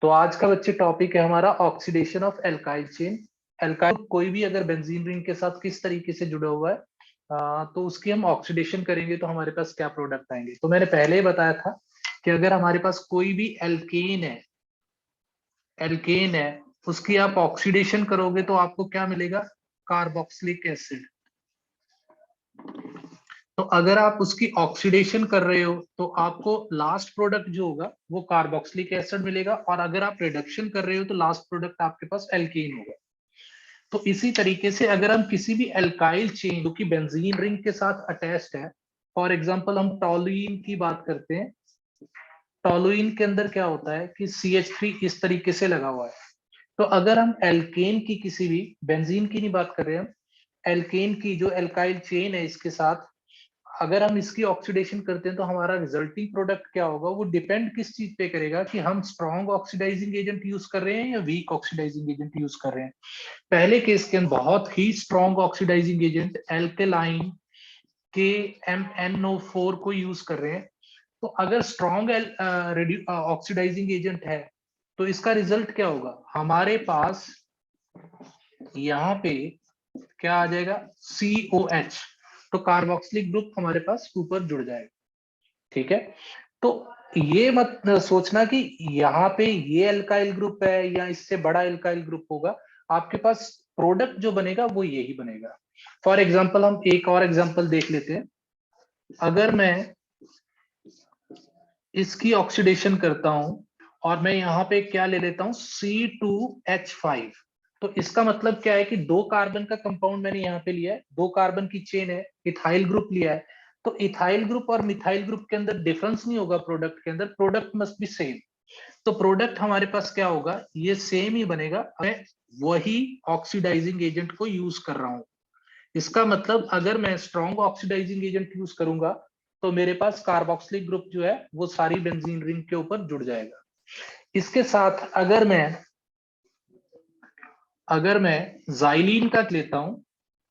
तो आज का बच्चे टॉपिक है हमारा oxidation of alkyl chain. Alkyl कोई भी अगर बेंजीन रिंग के साथ किस तरीके से जुड़ा हुआ है तो उसकी हम ऑक्सीडेशन करेंगे तो हमारे पास क्या प्रोडक्ट आएंगे। तो मैंने पहले ही बताया था कि अगर हमारे पास कोई भी एल्केन है उसकी आप ऑक्सीडेशन करोगे तो आपको क्या मिलेगा, कार्बोक्सिलिक एसिड। तो अगर आप उसकी ऑक्सीडेशन कर रहे हो तो आपको लास्ट प्रोडक्ट जो होगा वो कार्बोक्सिलिक एसिड मिलेगा, और अगर आप रिडक्शन कर रहे हो तो लास्ट प्रोडक्ट आपके पास एल्केन होगा। तो इसी तरीके से अगर हम किसी भी एल्काइल चेन जो कि बेंजीन रिंग के साथ अटैच्ड है, फॉर एग्जांपल हम टॉलुइन की बात करते हैं। टॉलुइन के अंदर क्या होता है कि CH3 इस तरीके से लगा हुआ है। तो अगर हम एल्केन की, किसी भी बेंजीन की नहीं बात कर रहे हैं, एल्केन की जो एल्काइल चेन है इसके साथ अगर हम इसकी ऑक्सीडेशन करते हैं तो हमारा रिजल्टिंग प्रोडक्ट क्या होगा, वो डिपेंड किस चीज पे करेगा कि हम स्ट्रॉन्ग ऑक्सीडाइजिंग एजेंट यूज कर रहे हैं या वीक ऑक्सीडाइजिंग एजेंट यूज कर रहे हैं। पहले केस के अंदर बहुत ही strong oxidising agent alkaline KMnO4 को यूज कर रहे हैं। तो अगर स्ट्रॉन्ग ऑक्सीडाइजिंग एजेंट है तो इसका रिजल्ट क्या होगा, हमारे पास यहाँ पे क्या आ जाएगा, COH। तो कार्बोक्सिलिक ग्रुप हमारे पास ऊपर जुड़ जाएगा। ठीक है, तो ये मत सोचना कि यहाँ पे ये एल्काइल ग्रुप है या इससे बड़ा एल्काइल ग्रुप होगा। आपके पास प्रोडक्ट जो बनेगा वो यही बनेगा। फॉर एग्जांपल हम एक और एग्जांपल देख लेते हैं। अगर मैं इसकी ऑक्सीडेशन करता हूं और मैं यहाँ पे क्या ले लेता हूं, C2H5। तो इसका मतलब क्या है कि दो कार्बन का कंपाउंड मैंने यहाँ पे लिया है, दो कार्बन की चेन है, इथाइल ग्रुप लिया है। तो इथाइल ग्रुप और मिथाइल ग्रुप के अंदर डिफरेंस नहीं होगा प्रोडक्ट के अंदर, प्रोडक्ट मस्ट बी सेम। तो प्रोडक्ट हमारे पास क्या होगा, ये सेम ही बनेगा। मैं वही ऑक्सीडाइजिंग एजेंट को यूज कर रहा हूं। इसका मतलब अगर मैं स्ट्रॉन्ग ऑक्सीडाइजिंग एजेंट यूज करूंगा तो मेरे पास कार्बोक्सिलिक ग्रुप जो है वो सारी बेंजीन रिंग के ऊपर जुड़ जाएगा। इसके साथ अगर मैं जाइलीन का लेता हूं,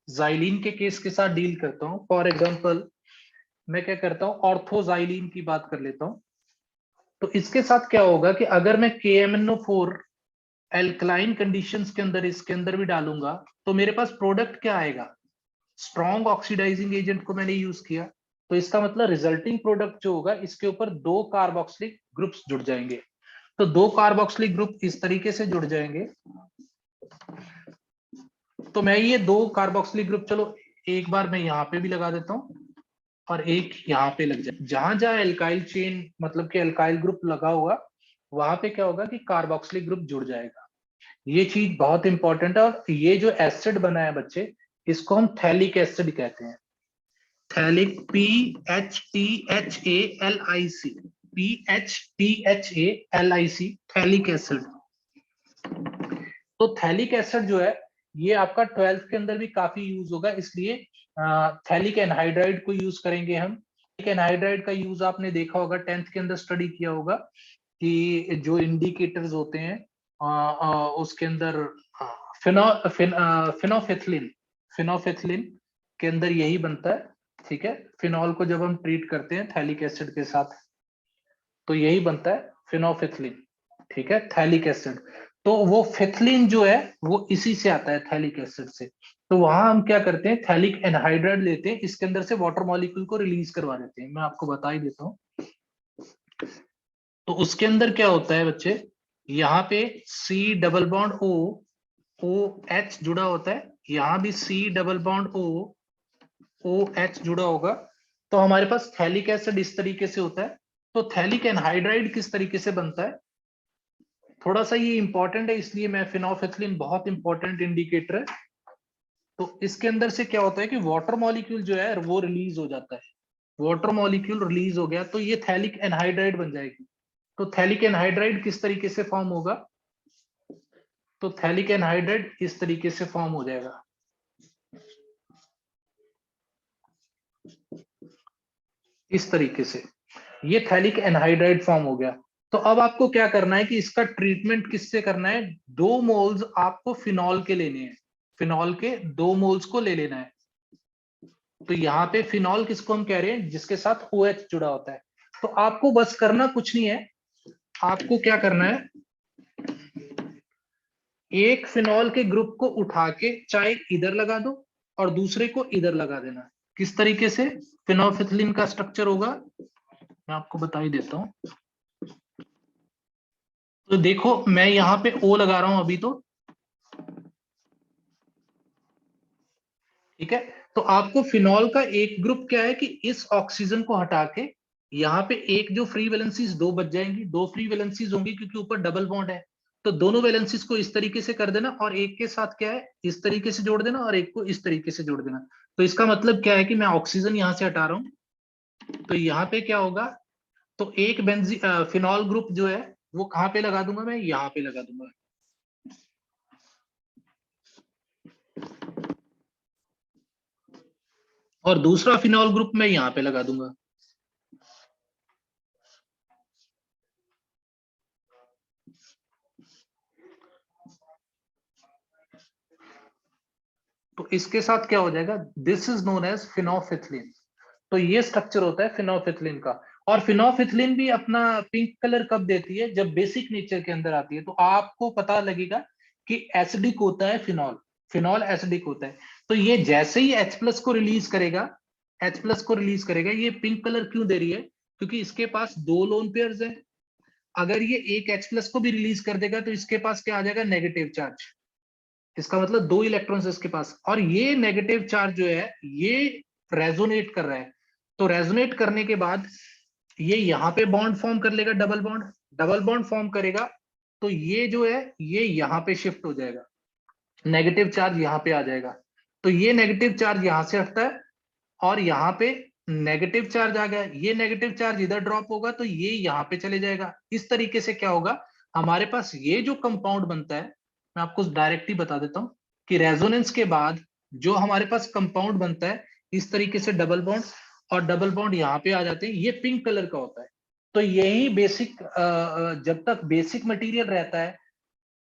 जाइलीन के केस के साथ डील करता हूं। फॉर एग्जांपल मैं क्या करता हूं, ऑर्थोजाइलीन की बात कर लेता हूं। तो इसके साथ क्या होगा कि अगर मैं KMnO4 एल्कलाइन कंडीशंस के अंदर इसके अंदर भी डालूंगा तो मेरे पास प्रोडक्ट क्या आएगा, स्ट्रॉन्ग ऑक्सीडाइजिंग एजेंट को मैंने यूज किया। तो इसका मतलब रिजल्टिंग प्रोडक्ट जो होगा इसके ऊपर दो कार्बोक्सिलिक ग्रुप्स जुड़ जाएंगे। तो दो कार्बोक्सिलिक ग्रुप इस तरीके से जुड़ जाएंगे। तो मैं ये दो कार्बोक्सिलिक ग्रुप, चलो एक बार मैं यहाँ पे भी लगा देता हूँ और एक यहाँ पे लग जाए। जहां जहां एल्काइल चेन मतलब कि एल्काइल ग्रुप लगा होगा वहां पे क्या होगा कि कार्बोक्सिलिक ग्रुप जुड़ जाएगा। ये चीज बहुत इंपॉर्टेंट है। और ये जो एसिड बना है बच्चे, इसको हम थैलिक एसिड कहते हैं। Phthalic, PHTHALIC, PHTHALIC, phthalic acid. तो थैलिक एसिड जो है ये आपका 12th के अंदर भी काफी यूज होगा, इसलिए थैलिक एनहाइड्राइड को यूज करेंगे हम। थैलिक एनहाइड्राइड का यूज आपने देखा होगा, 10th के अंदर स्टडी किया होगा कि जो इंडिकेटर्स होते हैं उसके अंदर फिनोफेथलिन, फिनोफेथलिन के अंदर यही बनता है। ठीक है, फिनॉल को जब हम ट्रीट करते हैं थैलिक एसिड के साथ तो यही बनता है फिनोफेथलिन। ठीक है, थैलिक एसिड। तो वो फेथलिन जो है वो इसी से आता है, थैलिक एसिड से। तो वहां हम क्या करते हैं, थैलिक एनहाइड्राइड लेते हैं, इसके अंदर से वाटर मॉलिक्यूल को रिलीज करवा देते हैं। मैं आपको बता ही देता हूँ। तो उसके अंदर क्या होता है बच्चे, यहाँ पे C डबल बॉन्ड OH जुड़ा होता है, यहाँ भी C डबल बॉन्ड OH जुड़ा होगा। तो हमारे पास थैलिक एसिड इस तरीके से होता है। तो थैलिक एनहाइड्राइड किस तरीके से बनता है, थोड़ा सा ये इंपॉर्टेंट है, इसलिए मैं फिनोफेथलिन बहुत इंपॉर्टेंट इंडिकेटर है। तो इसके अंदर से क्या होता है कि वाटर मॉलिक्यूल जो है वो रिलीज हो जाता है। वाटर मॉलिक्यूल रिलीज हो गया तो ये थैलिक एनहाइड्राइड बन जाएगी। तो थैलिक एनहाइड्राइड किस तरीके से फॉर्म होगा, तो थैलिक एनहाइड्राइड इस तरीके से फॉर्म हो जाएगा, इस तरीके से ये थैलिक एनहाइड्राइड फॉर्म हो गया। तो अब आपको क्या करना है कि इसका ट्रीटमेंट किससे करना है, 2 मोल्स आपको फिनॉल के लेने हैं, फिनॉल के 2 मोल्स को ले लेना है। तो यहाँ पे फिनॉल किसको हम कह रहे हैं, जिसके साथ OH जुड़ा होता है। तो आपको बस करना कुछ नहीं है, आपको क्या करना है, एक फिनॉल के ग्रुप को उठा के चाहे इधर लगा दो और दूसरे को इधर लगा देना। किस तरीके से फिनोल्फिथिलीन का स्ट्रक्चर होगा मैं आपको बता ही देता हूं। तो देखो मैं यहां पे O लगा रहा हूं अभी, तो ठीक है। तो आपको फिनॉल का एक ग्रुप क्या है कि इस ऑक्सीजन को हटा के यहाँ पे एक जो फ्री वैलेंसीज दो बच जाएंगी, दो फ्री वैलेंसीज होंगी क्योंकि ऊपर डबल बॉन्ड है। तो दोनों वैलेंसीज को इस तरीके से कर देना और एक के साथ क्या है इस तरीके से जोड़ देना और एक को इस तरीके से जोड़ देना। तो इसका मतलब क्या है कि मैं ऑक्सीजन यहां से हटा रहा हूं, तो यहाँ पे क्या होगा, तो एक फिनॉल ग्रुप जो है वो कहां पे लगा दूंगा, मैं यहाँ पे लगा दूंगा। और दूसरा फिनॉल ग्रुप मैं यहाँ पे लगा दूंगा। तो इसके साथ क्या हो जाएगा, दिस इज नोन एज फिनोल्फिथिलीन। तो ये स्ट्रक्चर होता है फिनोल्फिथिलीन का। और फिनोल्फिथिलीन भी अपना पिंक कलर कब देती है, जब बेसिक नेचर के अंदर आती है। तो आपको पता लगेगा कि एसिडिक होता है फिनॉल, फिनॉल एसिडिक होता है। तो ये जैसे ही H प्लस को रिलीज करेगा, H प्लस को रिलीज करेगा, ये पिंक कलर क्यों दे रही है, क्योंकि इसके पास दो लोन पेयर्स है। अगर ये एक H प्लस को भी रिलीज कर देगा तो इसके पास क्या आ जाएगा, नेगेटिव चार्ज। इसका मतलब दो इलेक्ट्रॉन्स इसके पास, और ये नेगेटिव चार्ज जो है ये रेजोनेट कर रहा है। तो रेजोनेट करने के बाद ये यहाँ पे बॉन्ड फॉर्म कर लेगा, double bond, double bond form करेगा। तो ये जो है ये यहाँ पे शिफ्ट हो जाएगा, नेगेटिव चार्ज यहाँ पे आ जाएगा। तो ये नेगेटिव चार्ज यहाँ से हटता है और यहाँ पे नेगेटिव चार्ज आ गया, ये नेगेटिव चार्ज इधर ड्रॉप होगा तो ये यहाँ पे चले जाएगा। इस तरीके से क्या होगा, हमारे पास ये जो कंपाउंड बनता है, मैं आपको डायरेक्ट ही बता देता हूं कि रेजोनेंस के बाद जो हमारे पास कंपाउंड बनता है इस तरीके से डबल बॉन्ड और डबल बॉन्ड यहाँ पे आ जाते हैं, ये पिंक कलर का होता है। तो यही बेसिक, जब तक बेसिक मटेरियल रहता है,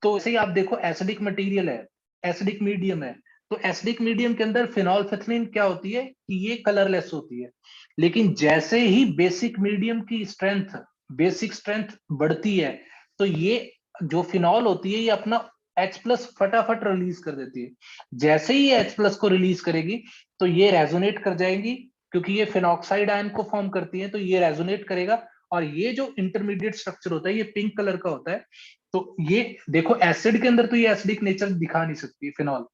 तो ऐसे ही आप देखो एसिडिक मटेरियल है, एसिडिक मीडियम है, तो एसिडिक मीडियम के अंदर फिनोल्फिथिलीन क्या होती है कि ये कलरलेस होती है। लेकिन जैसे ही बेसिक मीडियम की स्ट्रेंथ, बेसिक स्ट्रेंथ बढ़ती है, तो ये जो फिनॉल होती है ये अपना H प्लस फटाफट रिलीज कर देती है। जैसे ही H प्लस को रिलीज करेगी तो ये रेजोनेट कर जाएंगी, क्योंकि ये फिनॉक्साइड आयन को फॉर्म करती है, तो ये रेजोनेट करेगा। और ये जो इंटरमीडिएट स्ट्रक्चर होता है ये पिंक कलर का होता है। तो ये देखो एसिड के अंदर तो ये एसिडिक नेचर दिखा नहीं सकती फिनॉल,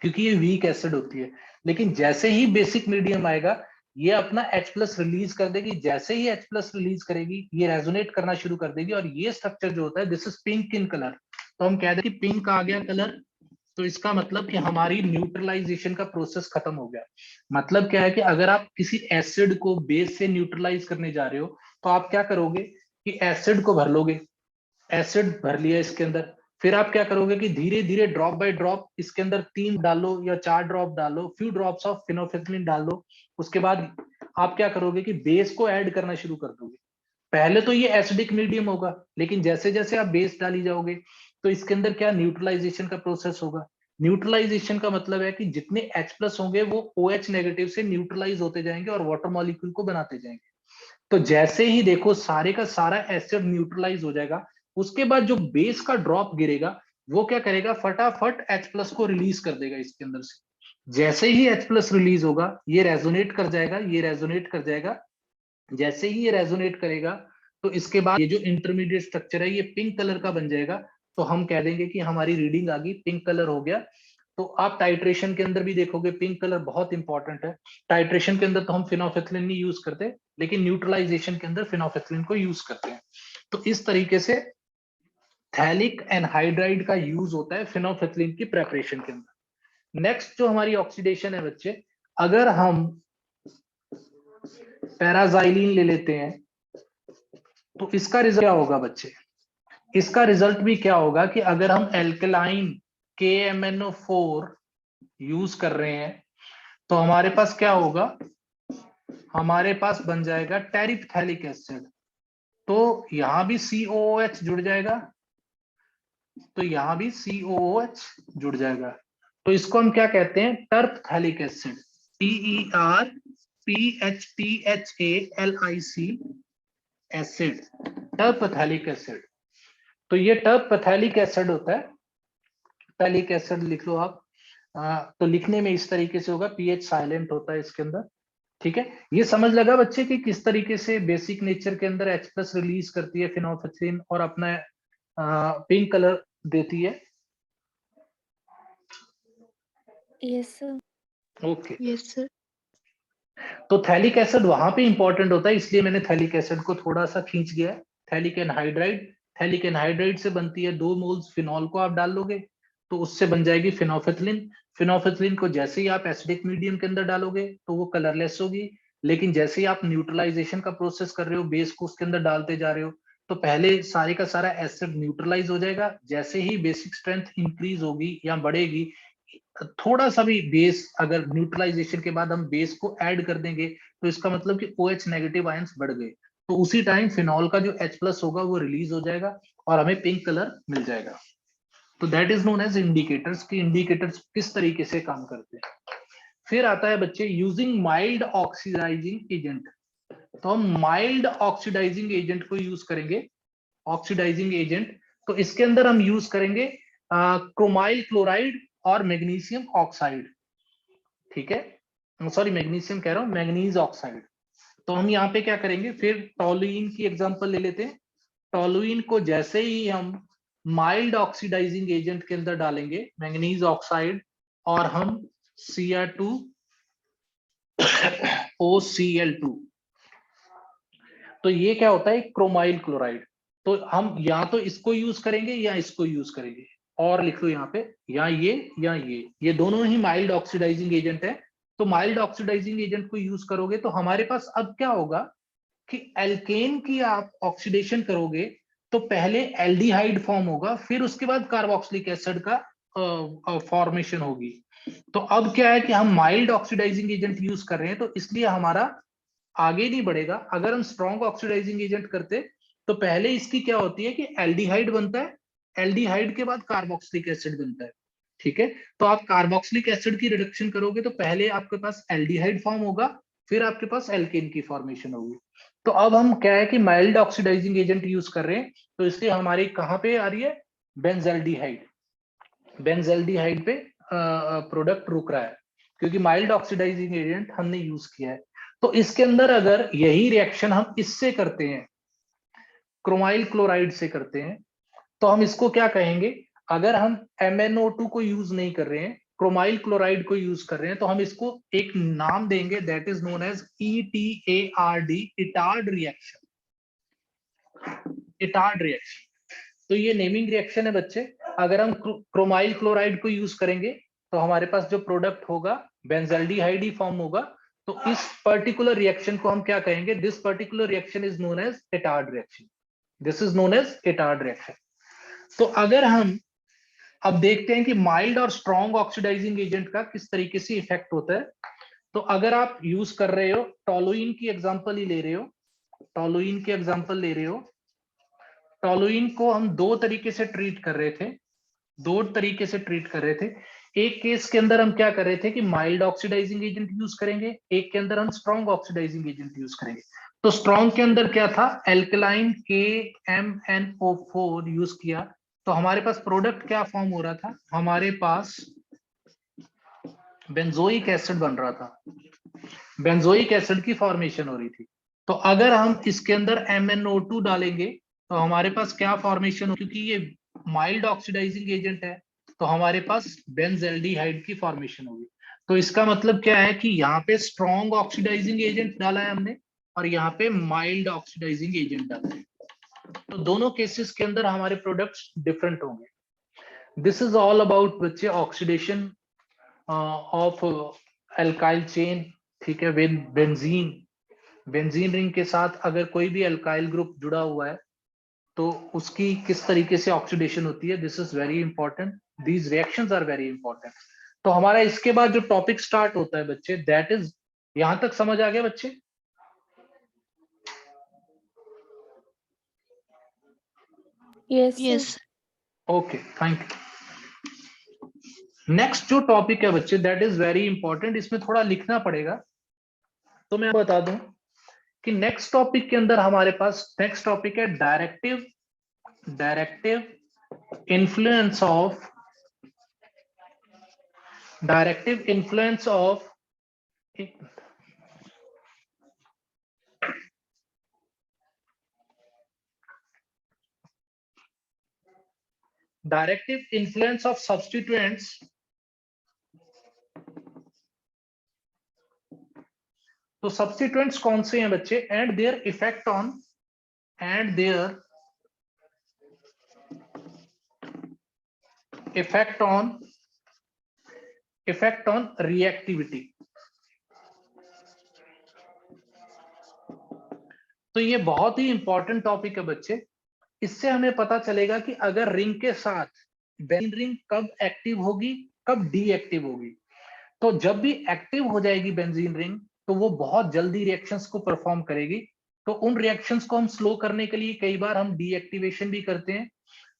क्योंकि ये वीक एसिड होती है। लेकिन जैसे ही बेसिक मीडियम आएगा ये अपना H प्लस रिलीज कर देगी। जैसे ही H प्लस रिलीज करेगी ये रेजोनेट करना शुरू कर देगी, और ये स्ट्रक्चर जो होता है this is pink in colour. तो हम कह दें कि पिंक आ गया कलर, तो इसका मतलब कि हमारी न्यूट्रलाइजेशन का प्रोसेस खत्म हो गया। मतलब क्या है कि अगर आप किसी एसिड को बेस से न्यूट्रलाइज करने जा रहे हो तो आप क्या करोगे कि एसिड को भर लोगे, एसिड भर लिया इसके अंदर, फिर आप क्या करोगे कि धीरे धीरे ड्रॉप बाय ड्रॉप इसके अंदर 3 डालो या 4 ड्रॉप डालो, फ्यू ड्रॉप्स ऑफ फिनोल्फिथिलीन डाल दो। उसके बाद आप क्या करोगे कि बेस को ऐड करना शुरू कर दोगे। पहले तो ये एसिडिक मीडियम होगा, लेकिन जैसे जैसे आप बेस डाली जाओगे तो इसके अंदर क्या न्यूट्रलाइजेशन का प्रोसेस होगा। न्यूट्रलाइजेशन का मतलब है कि जितने H प्लस होंगे वो OH नेगेटिव से न्यूट्रलाइज होते जाएंगे और वाटर मॉलिक्यूल को बनाते जाएंगे। तो जैसे ही देखो सारे का सारा एसिड न्यूट्रलाइज हो जाएगा, उसके बाद जो बेस का ड्रॉप गिरेगा वो क्या करेगा, फटाफट H प्लस को रिलीज कर देगा इसके अंदर से। जैसे ही H प्लस रिलीज होगा ये रेजोनेट कर जाएगा, ये रेजोनेट कर जाएगा। जैसे ही ये रेजोनेट करेगा तो इसके बाद ये जो इंटरमीडिएट स्ट्रक्चर है ये पिंक कलर का बन जाएगा। तो हम कह देंगे कि हमारी रीडिंग आ गई, पिंक कलर हो गया। तो आप टाइट्रेशन के अंदर भी देखोगे पिंक कलर बहुत इंपॉर्टेंट है। टाइट्रेशन के अंदर तो हम फिनोल्फिथिलीन नहीं यूज करते, लेकिन न्यूट्रलाइजेशन के अंदर फिनोल्फिथिलीन को यूज करते हैं। तो इस तरीके से थैलिक एनहाइड्राइड का यूज होता है फिनोल्फिथिलीन की प्रेपरेशन के अंदर। नेक्स्ट जो हमारी ऑक्सीडेशन है बच्चे, अगर हम पैराजाइलिन ले लेते हैं तो इसका रिजल्ट क्या होगा बच्चे, इसका रिजल्ट भी क्या होगा कि अगर हम एल्कलाइन KMnO4 यूज कर रहे हैं तो हमारे पास क्या होगा, हमारे पास बन जाएगा टेरिप्थैलिक एसिड। तो यहां भी COOH जुड़ जाएगा, तो यहां भी COOH जुड़ जाएगा। तो इसको हम क्या कहते हैं, टर्पथैलिक एसिड, TERPHTHALIC एसिड, टर्पथैलिक एसिड। तो ये टर्पथैलिक एसिड होता है। टैलिक एसिड लिख लो आप। तो लिखने में इस तरीके से होगा, पीएच साइलेंट होता है इसके अंदर। ठीक है, ये समझ लगा बच्चे कि किस तरीके से बेसिक नेचर के अंदर H प्लस रिलीज करती है फिनोल्फथलीन और अपना पिंक कलर देती है। Yes sir. Okay, yes sir. तो थैलिक एसिड वहां पे इंपॉर्टेंट होता है, इसलिए मैंने थैलिक एसिड को थोड़ा सा खींच गया है। थैलिक एनहाइड्राइड, थैलिक एनहाइड्राइड से बनती है 2 मोल्स फिनॉल को आप डाल लोगे तो उससे बन जाएगी फिनोल्फथलीन। फिनोल्फथलीन को जैसे ही आप एसिडिक मीडियम के अंदर डालोगे तो वो कलरलेस होगी, लेकिन जैसे ही आप न्यूट्रलाइजेशन का प्रोसेस कर रहे हो, बेस को उसके अंदर डालते जा रहे हो, तो पहले सारे का सारा एसिड न्यूट्रलाइज हो जाएगा। जैसे ही बेसिक स्ट्रेंथ इंक्रीज होगी या बढ़ेगी, थोड़ा सा भी बेस अगर न्यूट्रलाइजेशन के बाद हम बेस को ऐड कर देंगे तो इसका मतलब कि OH नेगेटिव आयंस बढ़ गए, तो उसी टाइम फिनॉल का जो H प्लस होगा वो रिलीज हो जाएगा और हमें पिंक कलर मिल जाएगा। तो that is known as indicators, की इंडिकेटर्स किस तरीके से काम करते हैं। फिर आता है बच्चे यूजिंग माइल्ड ऑक्सीडाइजिंग एजेंट। तो हम माइल्ड ऑक्सीडाइजिंग एजेंट को यूज करेंगे। ऑक्सीडाइजिंग एजेंट, तो इसके अंदर हम यूज करेंगे क्रोमाइल क्लोराइड और मैग्नीशियम ऑक्साइड। ठीक है, सॉरी मैग्नीशियम कह रहा हूं, मैग्नीज ऑक्साइड। तो हम यहाँ पे क्या करेंगे, फिर टॉलुइन की एग्जांपल ले लेते हैं। टॉलुइन को जैसे ही हम माइल्ड ऑक्सीडाइजिंग एजेंट के अंदर डालेंगे, मैंगनीज ऑक्साइड, और हम Cr2OCl2, तो ये क्या होता है, क्रोमाइल क्लोराइड। तो हम या तो इसको यूज करेंगे या इसको यूज करेंगे, और लिख लो यहाँ पे, या ये दोनों ही माइल्ड ऑक्सीडाइजिंग एजेंट है। तो माइल्ड ऑक्सीडाइजिंग एजेंट को यूज करोगे तो हमारे पास अब क्या होगा कि एल्केन की आप ऑक्सीडेशन करोगे तो पहले एल्डिहाइड फॉर्म होगा, फिर उसके बाद कार्बोक्सिलिक एसिड का फॉर्मेशन होगी। तो अब क्या है कि हम माइल्ड ऑक्सीडाइजिंग एजेंट यूज कर रहे हैं, तो इसलिए हमारा आगे नहीं बढ़ेगा। अगर हम स्ट्रॉन्ग ऑक्सीडाइजिंग एजेंट करते तो पहले इसकी क्या होती है कि एल्डिहाइड बनता है, एल्डिहाइड के बाद कार्बोक्सिलिक एसिड बनता है। ठीक है, तो आप कार्बोक्सिलिक एसिड की रिडक्शन करोगे तो पहले आपके पास एल्डिहाइड फॉर्म होगा, फिर आपके पास एल्केन की फॉर्मेशन होगी। तो अब हम क्या है कि माइल्ड ऑक्सीडाइजिंग एजेंट यूज कर रहे हैं, तो इसलिए हमारी कहां पे आ रही है, बेंजल्डिहाइड। बेंजल्डिहाइड पे प्रोडक्ट रुक रहा है, क्योंकि माइल्ड ऑक्सीडाइजिंग एजेंट हमने यूज किया है। तो इसके अंदर अगर यही रिएक्शन हम इससे करते हैं, क्रोमाइल क्लोराइड से करते हैं, तो हम इसको क्या कहेंगे, अगर हम MnO2 को यूज नहीं कर रहे हैं, क्रोमाइल क्लोराइड को यूज कर रहे हैं, तो हम इसको एक नाम देंगे, that is known as ETARD, Etard reaction. Etard reaction, तो ये नेमिंग रिएक्शन है बच्चे। अगर हम क्रोमाइल क्लोराइड को यूज करेंगे तो हमारे पास जो प्रोडक्ट होगा बेंजल्डिहाइड ही फॉर्म होगा। तो इस पर्टिकुलर रिएक्शन को हम क्या कहेंगे, this particular reaction is known as Etard reaction. This is known as Etard reaction. तो अगर हम अब देखते हैं कि माइल्ड और स्ट्रॉन्ग ऑक्सीडाइजिंग एजेंट का किस तरीके से इफेक्ट होता है। तो अगर आप यूज कर रहे हो, टॉलुइन की एग्जांपल ही ले रहे हो, टॉलुइन की एग्जांपल ले रहे हो, टॉलुइन को हम दो तरीके से ट्रीट कर रहे थे, दो तरीके से ट्रीट कर रहे थे। एक केस के अंदर हम क्या कर रहे थे कि माइल्ड ऑक्सीडाइजिंग एजेंट यूज करेंगे, एक के अंदर हम स्ट्रॉन्ग ऑक्सीडाइजिंग एजेंट यूज करेंगे। तो स्ट्रॉन्ग के अंदर क्या था, एल्कलाइन KMnO4 यूज किया, तो हमारे पास प्रोडक्ट क्या फॉर्म हो रहा था, हमारे पास बेंजोइक एसिड बन रहा था, बेंजोइक एसिड की फॉर्मेशन हो रही थी। तो अगर हम इसके अंदर MnO2 डालेंगे तो हमारे पास क्या फॉर्मेशन हो, क्योंकि ये माइल्ड ऑक्सीडाइजिंग एजेंट है, तो हमारे पास बेंजल्डिहाइड की फॉर्मेशन होगी। तो इसका मतलब क्या है कि यहाँ पे स्ट्रॉन्ग ऑक्सीडाइजिंग एजेंट डाला है हमने, और यहाँ पे माइल्ड ऑक्सीडाइजिंग एजेंट डाला है। तो दोनों केसेस के अंदर हमारे प्रोडक्ट्स डिफरेंट होंगे। दिस इज ऑल अबाउट बच्चे ऑक्सीडेशन ऑफ एल्काइल चेन। ठीक है, बेंजीन, बेंजीन रिंग के साथ अगर कोई भी अल्काइल ग्रुप जुड़ा हुआ है तो उसकी किस तरीके से ऑक्सीडेशन होती है, this is very important, these reactions are very important. तो हमारा इसके बाद जो टॉपिक स्टार्ट होता है बच्चे, दैट इज, यहां तक समझ आ गया बच्चे? Yes. Okay, thank you. Next जो टॉपिक है बच्चे, दैट इज वेरी इंपॉर्टेंट, इसमें थोड़ा लिखना पड़ेगा, तो मैं बता दूं कि नेक्स्ट टॉपिक के अंदर हमारे पास नेक्स्ट टॉपिक है directive, directive influence of directive influence of substituents. तो सब्स्टिट्यूएंट्स कौन से हैं बच्चे? And their effect on reactivity. तो ये बहुत ही इंपॉर्टेंट टॉपिक है बच्चे। इससे हमें पता चलेगा कि अगर रिंग के साथ बेंजीन रिंग कब एक्टिव होगी, कब डीएक्टिव होगी। तो जब भी एक्टिव हो जाएगी बेंजीन रिंग, तो वो बहुत जल्दी रिएक्शंस को परफॉर्म करेगी। तो उन रिएक्शंस को हम स्लो करने के लिए कई बार हम डीएक्टिवेशन भी करते हैं,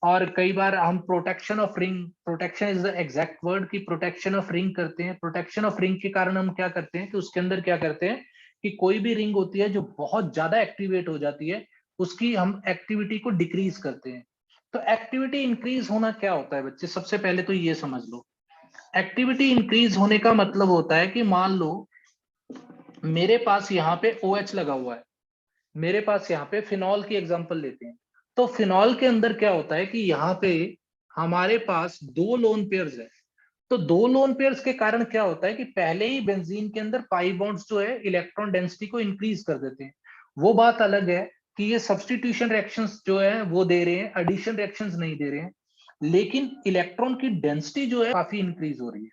और कई बार हम protection of ring, protection is the exact word, की प्रोटेक्शन ऑफ रिंग करते हैं। प्रोटेक्शन ऑफ रिंग के कारण हम क्या करते हैं कि उसके अंदर क्या करते हैं कि कोई भी रिंग होती है जो बहुत ज्यादा एक्टिवेट हो जाती है, उसकी हम एक्टिविटी को डिक्रीज करते हैं। तो एक्टिविटी इंक्रीज होना क्या होता है बच्चे? सबसे पहले तो ये समझ लो, एक्टिविटी इंक्रीज होने का मतलब होता है कि मान लो मेरे पास यहाँ पे OH लगा हुआ है, मेरे पास यहाँ पे फिनॉल की एग्जांपल लेते हैं। तो फिनॉल के अंदर क्या होता है कि यहाँ पे हमारे पास 2 लोन पेयर्स है। तो 2 लोन पेयर्स के कारण क्या होता है कि पहले ही बेंजीन के अंदर पाई बॉन्ड्स जो है इलेक्ट्रॉन डेंसिटी को इंक्रीज कर देते हैं। वो बात अलग है कि ये सब्स्टिट्यूशन रिएक्शंस जो है वो दे रहे हैं, एडिशन रिएक्शंस नहीं दे रहे हैं, लेकिन इलेक्ट्रॉन की डेंसिटी जो है काफी इंक्रीज हो रही है।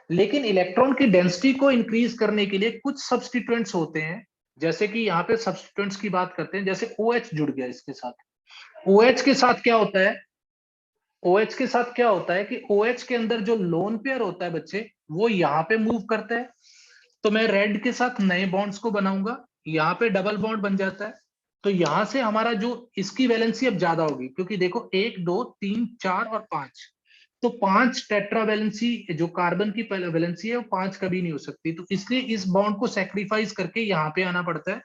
लेकिन इलेक्ट्रॉन की डेंसिटी को इंक्रीज करने के लिए कुछ सब्स्टिट्यूएंट्स होते हैं, जैसे कि यहाँ पे सब्स्टिट्यूएंट्स की बात करते हैं, जैसे OH जुड़ गया इसके साथ। OH के साथ क्या होता है, OH के साथ क्या होता है कि OH के अंदर जो लोन पेयर होता है बच्चे, वो यहाँ पे मूव करता है। तो मैं रेड के साथ नए बॉन्ड्स को बनाऊंगा, यहाँ पे डबल बॉन्ड बन जाता है। तो यहां से हमारा जो इसकी वैलेंसी अब ज्यादा होगी, क्योंकि देखो 1 2 3 4 और 5, तो 5 टेट्रा वैलेंसी जो कार्बन की वैलेंसी है वो 5 कभी नहीं हो सकती। तो इसलिए इस बॉन्ड को सेक्रीफाइस करके यहाँ पे आना पड़ता है।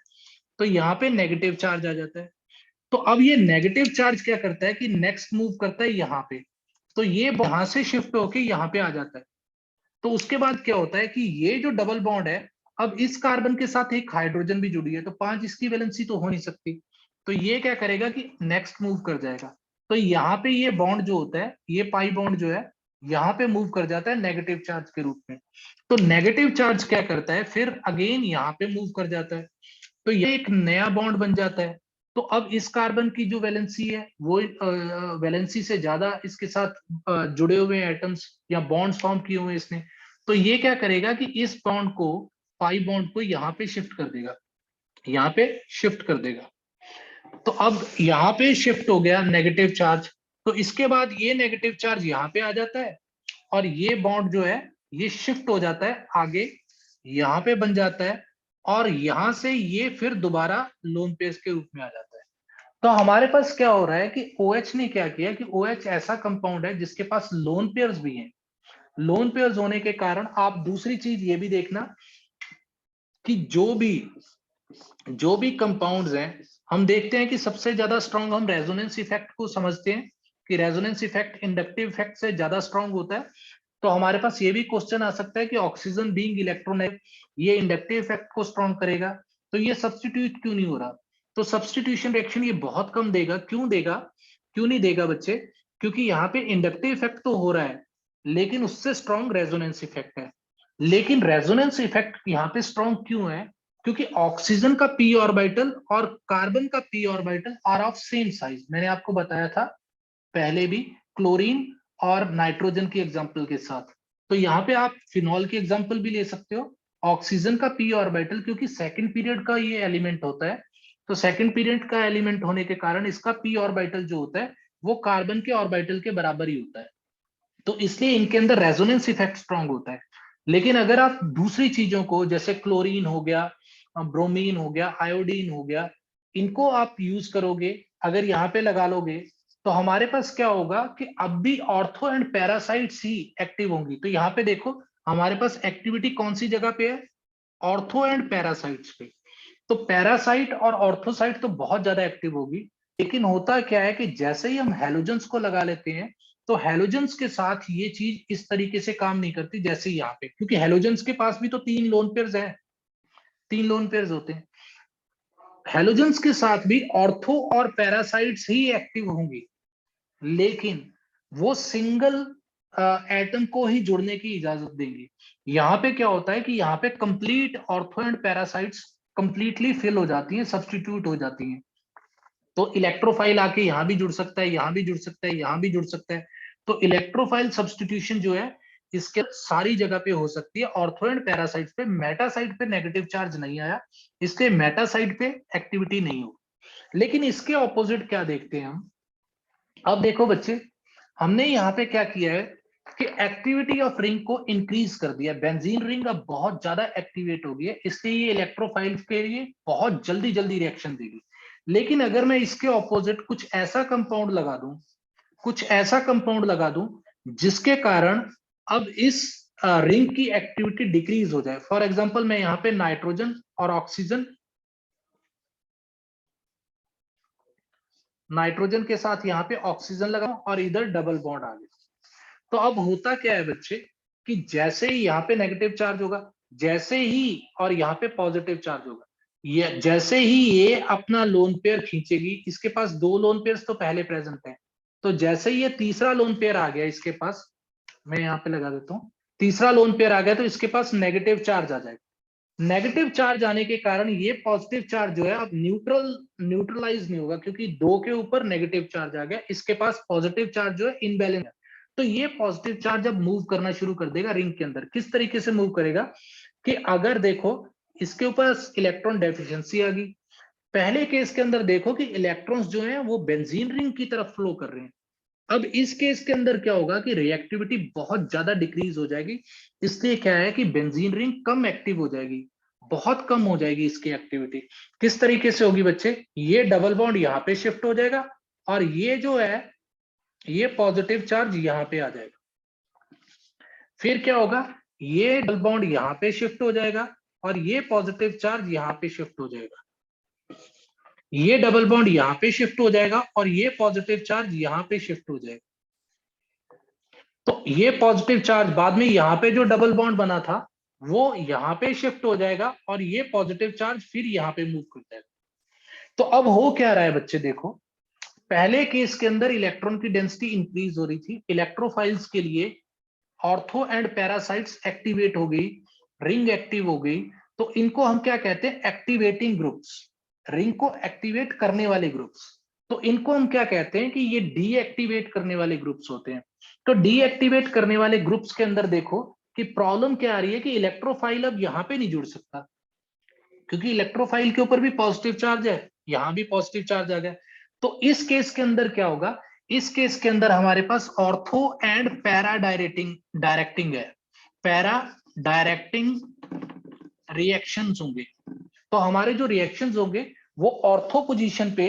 तो यहाँ पे नेगेटिव चार्ज आ जाता है। तो अब ये नेगेटिव चार्ज क्या करता है कि नेक्स्ट मूव करता है यहाँ पे, तो ये यहां से शिफ्ट होके यहाँ पे आ जाता है। तो उसके बाद क्या होता है कि ये जो डबल बॉन्ड है, अब इस कार्बन के साथ एक हाइड्रोजन भी जुड़ी है, तो 5 इसकी वैलेंसी तो हो नहीं सकती। तो ये क्या करेगा कि नेक्स्ट मूव कर जाएगा। तो यहाँ पे ये बॉन्ड जो होता है, ये पाई बॉन्ड जो है, यहाँ पे मूव कर जाता है नेगेटिव चार्ज के रूप में। तो नेगेटिव चार्ज क्या करता है, फिर अगेन यहाँ पे मूव कर जाता है। तो ये एक नया बॉन्ड बन जाता है। तो अब इस कार्बन की जो वैलेंसी है वो वैलेंसी से ज्यादा इसके साथ जुड़े हुए एटम्स या बॉन्ड्स फॉर्म किए हुए इसने। तो ये क्या करेगा कि इस बॉन्ड को, पाई बॉन्ड को यहाँ पे शिफ्ट कर देगा, यहाँ पे शिफ्ट कर देगा। तो अब यहाँ पे शिफ्ट हो गया नेगेटिव चार्ज। तो इसके बाद ये नेगेटिव चार्ज यहाँ पे आ जाता है, और ये बॉन्ड जो है ये शिफ्ट हो जाता है आगे, यहाँ पे बन जाता है, और यहां से ये फिर दोबारा लोन पेयर्स के रूप में आ जाता है। तो हमारे पास क्या हो रहा है कि OH ने क्या किया कि OH ऐसा कंपाउंड है जिसके पास लोन पेयर्स भी हैं। लोन पेयर्स होने के कारण आप दूसरी चीज ये भी देखना कि जो भी कंपाउंड्स हैं, हम देखते हैं कि सबसे ज्यादा स्ट्रांग हम रेजोनेंस इफेक्ट को समझते हैं कि रेजोनेंस इफेक्ट इंडक्टिव इफेक्ट से ज्यादा स्ट्रांग होता है। तो हमारे पास ये भी क्वेश्चन आ सकता है कि ऑक्सीजन बीइंग इलेक्ट्रोनेगेटिव, ये इंडक्टिव इफेक्ट को स्ट्रांग करेगा, तो ये सब्स्टिट्यूट क्यों नहीं हो रहा? तो सब्स्टिट्यूशन रिएक्शन ये बहुत कम देगा। क्यों देगा, क्यों नहीं देगा बच्चे? क्योंकि यहाँ पे इंडक्टिव इफेक्ट तो हो रहा है, लेकिन उससे स्ट्रांग रेजोनेंस इफेक्ट है। लेकिन रेजोनेंस इफेक्ट यहाँ पे स्ट्रांग क्यों है? क्योंकि ऑक्सीजन का p ऑर्बिटल और कार्बन का p orbital are of same size. मैंने आपको बताया था पहले भी, क्लोरीन और नाइट्रोजन की एग्जांपल के साथ। तो यहाँ पे आप फिनॉल की एग्जांपल भी ले सकते हो। ऑक्सीजन का p ऑर्बिटल, क्योंकि सेकंड पीरियड का ये एलिमेंट होता है, तो सेकंड पीरियड का एलिमेंट होने के कारण इसका p ऑर्बिटल जो होता है वो कार्बन के ऑर्बिटल के बराबर ही होता है। तो इसलिए इनके अंदर रेजोनेंस इफेक्ट स्ट्रांग होता है। लेकिन अगर आप दूसरी चीजों को, जैसे क्लोरीन हो गया, ब्रोमीन हो गया, आयोडीन हो गया, इनको आप यूज करोगे, अगर यहाँ पे लगा लोगे, तो हमारे पास क्या होगा कि अब भी ortho and parasites he active होंगी। तो यहाँ पे देखो हमारे पास एक्टिविटी कौन सी जगह पे है, ऑर्थो एंड पैरासाइट्स पे। तो पैरासाइट और ऑर्थोसाइट तो बहुत ज्यादा एक्टिव होगी। लेकिन होता क्या है कि जैसे ही हम हैलोजेंस को लगा लेते हैं, तो हैलोजेंस के साथ ये चीज इस तरीके से काम नहीं करती जैसे यहाँ पे, क्योंकि हैलोजेंस के पास भी तो 3 लोन पेयर्स हैं, 3 लोन पेयर्स होते हैं। हैलोजेंस के साथ भी ऑर्थो और पैरासाइट्स ही एक्टिव होंगी, लेकिन वो सिंगल एटम को ही जुड़ने की इजाजत देंगी। यहाँ पे क्या होता है कि यहाँ पे complete ortho and para sites completely fill हो जाती हैं, सब्स्टिट्यूट हो जाती हैं। तो इलेक्ट्रोफाइल आके यहाँ भी जुड़ सकता है, यहाँ भी जुड़ सकता है, यहाँ भी जुड़ सकता है। तो इलेक्ट्रोफाइल सब्स्टिट्यूशन जो है इसके सारी जगह पे हो सकती है। ऑर्थो एंड पैरासाइट पे, मेटासाइट पे नेगेटिव चार्ज नहीं आया, इसके मेटासाइट पे एक्टिविटी नहीं हो। लेकिन इसके ऑपोजिट क्या देखते हैं हम, अब देखो बच्चे, हमने यहाँ पे क्या किया है कि एक्टिविटी ऑफ रिंग को इंक्रीज कर दिया। बेंजीन रिंग अब बहुत ज्यादा एक्टिवेट हो गई है, इसलिए ये इलेक्ट्रोफाइल के लिए बहुत जल्दी जल्दी रिएक्शन देगी। लेकिन अगर मैं इसके ऑपोजिट कुछ ऐसा कंपाउंड लगा दूं, कुछ ऐसा कंपाउंड लगा दूं जिसके कारण अब इस रिंग की एक्टिविटी डिक्रीज हो जाए। फॉर एग्जांपल मैं यहाँ पे नाइट्रोजन और ऑक्सीजन, नाइट्रोजन के साथ यहाँ पे ऑक्सीजन लगाऊं और इधर डबल बॉन्ड आ गया। तो अब होता क्या है बच्चे कि जैसे ही यहाँ पे नेगेटिव चार्ज होगा, जैसे ही और यहाँ पे पॉजिटिव चार्ज होगा, ये जैसे ही ये अपना लोन पेयर खींचेगी, इसके पास 2 लोन पेयर्स तो पहले प्रेजेंट है, तो जैसे ही ये तीसरा लोन पेयर आ गया इसके पास, मैं यहाँ पे लगा देता हूँ, तीसरा लोन पेयर आ गया तो इसके पास नेगेटिव चार्ज आ जाएगा। नेगेटिव चार्ज आने के कारण ये पॉजिटिव चार्ज जो है अब न्यूट्रलाइज नहीं होगा, क्योंकि 2 के ऊपर नेगेटिव चार्ज आ गया, इसके पास पॉजिटिव चार्ज जो है इनबैलेंस है। तो ये पॉजिटिव चार्ज अब मूव करना शुरू कर देगा रिंग के अंदर। किस तरीके से मूव करेगा कि अगर देखो इसके ऊपर इलेक्ट्रॉन डेफिशिएंसी आ गई, पहले केस के अंदर देखो कि इलेक्ट्रॉन्स जो हैं वो बेंजीन रिंग की तरफ फ्लो कर रहे हैं। अब इस केस के अंदर क्या होगा कि रिएक्टिविटी बहुत ज्यादा डिक्रीज हो जाएगी, इसलिए क्या है कि बेंजीन रिंग कम एक्टिव हो जाएगी, बहुत कम हो जाएगी इसकी एक्टिविटी। किस तरीके से होगी बच्चे, ये डबल बॉन्ड यहाँ पे शिफ्ट हो जाएगा और ये जो है ये पॉजिटिव चार्ज यहाँ पे आ जाएगा। फिर क्या होगा, ये डबल बॉन्ड यहाँ पे शिफ्ट हो जाएगा और ये पॉजिटिव चार्ज यहाँ पे शिफ्ट हो जाएगा। ये डबल बॉन्ड यहाँ पे शिफ्ट हो जाएगा और ये पॉजिटिव चार्ज यहाँ पे शिफ्ट हो जाएगा। तो ये पॉजिटिव चार्ज बाद में यहाँ पे जो डबल बॉन्ड बना था वो यहाँ पे शिफ्ट हो जाएगा और ये पॉजिटिव चार्ज फिर यहाँ पे मूव कर जाएगा। तो अब हो क्या रहा है बच्चे, देखो पहले केस के अंदर इलेक्ट्रॉन की डेंसिटी इंक्रीज हो रही थी, इलेक्ट्रोफाइल्स के लिए ऑर्थो एंड पैरासाइट्स एक्टिवेट हो गई, रिंग एक्टिव हो गई। तो इनको हम क्या कहते हैं, एक्टिवेटिंग ग्रुप्स, रिंग को एक्टिवेट करने वाले ग्रुप्स। तो इनको हम क्या कहते हैं कि ये डीएक्टिवेट करने वाले ग्रुप्स होते हैं। तो डीएक्टिवेट करने वाले ग्रुप्स के अंदर देखो कि प्रॉब्लम क्या आ रही है कि इलेक्ट्रोफाइल अब यहां पे नहीं जुड़ सकता, क्योंकि इलेक्ट्रोफाइल के ऊपर भी पॉजिटिव चार्ज है, यहां भी पॉजिटिव चार्ज आ गया। तो इस केस के अंदर क्या होगा, इस केस के अंदर हमारे पास ऑर्थो एंड पैरा डायरेक्टिंग है, पैरा डायरेक्टिंग रिएक्शंस होंगे। तो हमारे जो रिएक्शंस होंगे वो ऑर्थो पोजीशन पे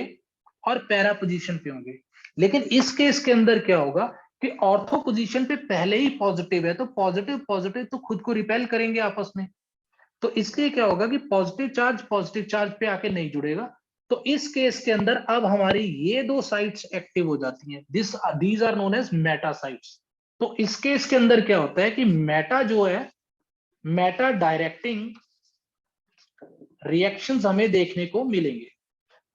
और पैरा पोजीशन पे होंगे। लेकिन इस केस के अंदर क्या होगा कि ऑर्थो पोजीशन पे पहले ही पॉजिटिव है, तो पॉजिटिव पॉजिटिव तो खुद को रिपेल करेंगे आपस में। तो इसलिए क्या होगा कि पॉजिटिव चार्ज पे आके नहीं जुड़ेगा। तो इस केस के अंदर अब हमारी ये 2 साइट्स एक्टिव हो जाती हैं, these are known as meta sites. तो इस केस के अंदर क्या होता है कि मेटा जो है, मेटा डायरेक्टिंग रिएक्शंस हमें देखने को मिलेंगे।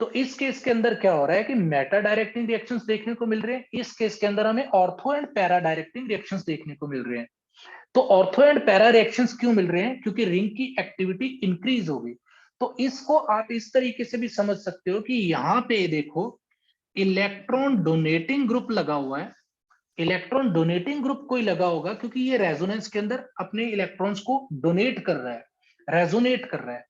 तो इस केस के अंदर क्या हो रहा है कि मेटा डायरेक्टिंग रिएक्शंस देखने को मिल रहे हैं, इस केस के अंदर हमें ortho and para directing reactions देखने को मिल रहे हैं। तो ऑर्थो एंड पैरा रिएक्शंस क्यों मिल रहे हैं, क्योंकि रिंग की एक्टिविटी इंक्रीज हो गई। तो इसको आप इस तरीके से भी समझ सकते हो कि यहाँ पे देखो इलेक्ट्रॉन डोनेटिंग ग्रुप लगा हुआ है, इलेक्ट्रॉन डोनेटिंग ग्रुप कोई लगा होगा क्योंकि ये रेजोनेंस के अंदर अपने इलेक्ट्रॉन्स को डोनेट कर रहा है, रेजोनेट कर रहा है।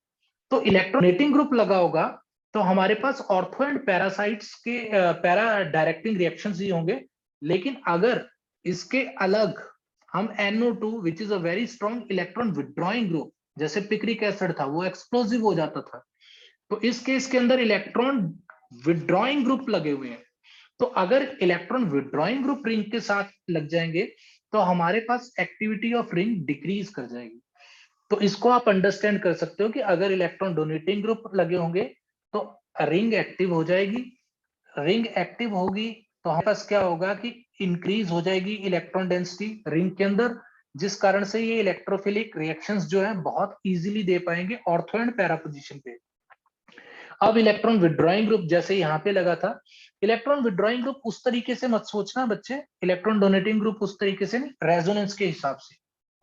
तो इलेक्ट्रॉन डोनेटिंग ग्रुप लगा होगा तो हमारे पास ऑर्थो एंड पैरासाइट्स के पैरा डायरेक्टिंग रिएक्शंस ही होंगे। लेकिन अगर इसके अलग हम NO2 which is a very strong electron withdrawing group, जैसे पिक्रिक एसिड था वो एक्सप्लोसिव हो जाता था, तो इस केस के अंदर इलेक्ट्रॉन विड्रॉइंग ग्रुप लगे हुए हैं। तो अगर इलेक्ट्रॉन विड्रॉइंग ग्रुप रिंग के साथ लग जाएंगे तो हमारे पास एक्टिविटी ऑफ रिंग डिक्रीज कर जाएगी। तो इसको आप अंडरस्टैंड कर सकते हो कि अगर इलेक्ट्रॉन डोनेटिंग ग्रुप लगे होंगे तो रिंग एक्टिव हो जाएगी, रिंग एक्टिव होगी तो हमारे पास क्या होगा कि इंक्रीज हो जाएगी इलेक्ट्रॉन डेंसिटी रिंग के अंदर, जिस कारण से ये इलेक्ट्रोफिलिक रिएक्शंस जो है बहुत इजीली दे पाएंगे ऑर्थो एंड पैरा पोजीशन पे। अब इलेक्ट्रॉन विड्रॉइंग ग्रुप जैसे यहाँ पे लगा था, इलेक्ट्रॉन विड्रॉइंग ग्रुप उस तरीके से मत सोचना बच्चे, इलेक्ट्रॉन डोनेटिंग ग्रुप उस तरीके से नहीं, रेजोनेंस के हिसाब से,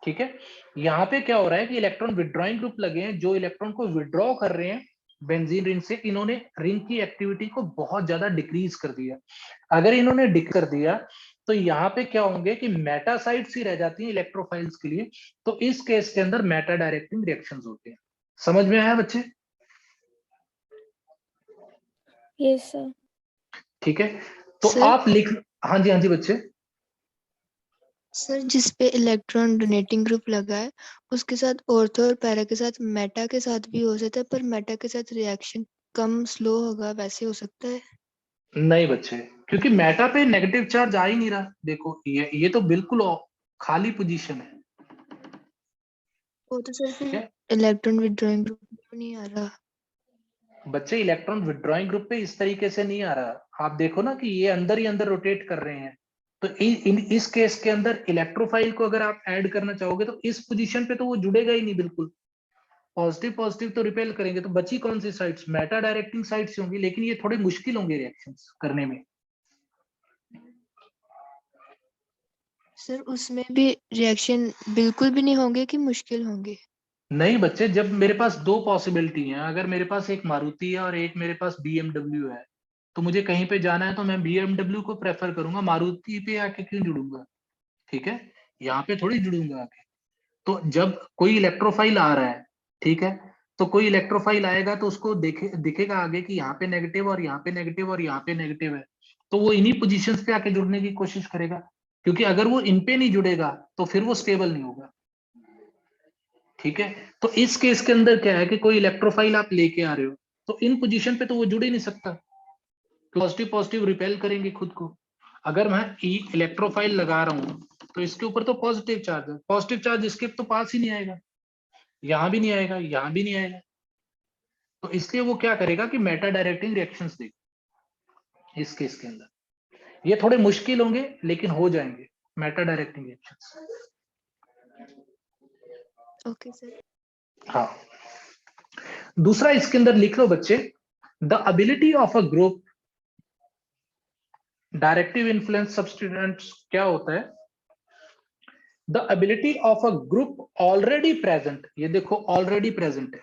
ठीक है। यहाँ पे क्या हो रहा है कि इलेक्ट्रॉन विड्रॉइंग ग्रुप लगे हैं जो इलेक्ट्रॉन को विड्रॉ कर रहे हैं बेंजीन रिंग से, इन्होंने रिंग की एक्टिविटी को बहुत ज्यादा डिक्रीज कर दिया। अगर इन्होंने डिक्रीज कर दिया तो यहाँ पे क्या होंगे कि मेटासाइट्स ही रह जाती हैं इलेक्ट्रोफाइल्स के लिए, तो इस केस के अंदर मेटा डायरेक्टिंग रिएक्शंस होते हैं। समझ में आया बच्चे? Yes sir. ठीक है, तो सर आप लिख, हाँ जी, हाँ जी बच्चे। सर जिस पे इलेक्ट्रॉन डोनेटिंग ग्रुप लगा है उसके साथ ऑर्थो और पैरा के साथ मेटा के साथ भी हो सकता है, पर मेटा के साथ रिएक्शन कम स्लो होगा, वैसे हो सकता है? नहीं बच्चे, क्योंकि मेटा पे नेगेटिव चार्ज आ ही नहीं रहा। देखो ये तो बिल्कुल खाली पोजीशन है, वो तो सर ठीक फिर है इलेक्ट्रॉन विड्रॉइंग ग्रुप में नहीं आ रहा। बच्चे। इलेक्ट्रॉन विड्रॉइंग ग्रुप पे इस तरीके से नहीं आ रहा। आप देखो ना कि ये अंदर ही अंदर रोटेट कर रहे हैं, तो इस केस के अंदर इलेक्ट्रोफाइल को अगर आप ऐड करना चाहोगे तो इस पोजीशन पे तो वो जुड़ेगा ही नहीं बिल्कुल। पॉजिटिव पॉजिटिव तो रिपेल करेंगे, तो बची कौन सी साइड्स? मेटा डायरेक्टिंग साइड्स होंगी, लेकिन ये थोड़े मुश्किल होंगे रिएक्शंस करने में। सर उसमें भी रिएक्शन बिल्कुल भी नहीं होंगे कि मुश्किल होंगे? नहीं बच्चे, जब मेरे पास दो पॉसिबिलिटी हैं, अगर मेरे पास एक मारुति है और एक मेरे पास BMW है, तो मुझे कहीं पे जाना है तो मैं BMW को प्रेफर करूंगा, मारुति पे आके क्यों जुड़ूंगा? ठीक है, यहाँ पे थोड़ी जुड़ूंगा आके। तो जब कोई इलेक्ट्रोफाइल आ रहा है, ठीक है, तो कोई इलेक्ट्रोफाइल आएगा तो उसको दिखेगा आगे कि यहाँ पे नेगेटिव और यहाँ पे नेगेटिव और यहाँ पे नेगेटिव है, तो वो इन्हीं पोजीशंस पे आके जुड़ने की कोशिश करेगा, क्योंकि अगर वो इन पे नहीं जुड़ेगा तो फिर वो स्टेबल नहीं होगा। ठीक है, तो इस केस के अंदर क्या है कि कोई इलेक्ट्रोफाइल आप लेके आ रहे हो तो इन पोजीशन पे तो वो जुड़ ही नहीं सकता, पॉजिटिव पॉजिटिव रिपेल करेंगे खुद को। अगर मैं इलेक्ट्रोफाइल लगा रहा हूं तो इसके ऊपर तो पॉजिटिव चार्ज है, पॉजिटिव चार्ज इसके तो पास ही नहीं आएगा, यहां भी नहीं आएगा, यहां भी नहीं आएगा, तो इसलिए वो क्या करेगा कि मेटा डायरेक्टिंग रिएक्शंस देगा इस केस के अंदर। ये थोड़े मुश्किल होंगे लेकिन हो जाएंगे Meta directing reactions. Okay sir. हाँ, दूसरा इसके अंदर लिख लो बच्चे, the ability of a group directive influence substituents क्या होता है? The ability of a group already present, ये देखो ऑलरेडी प्रेजेंट है,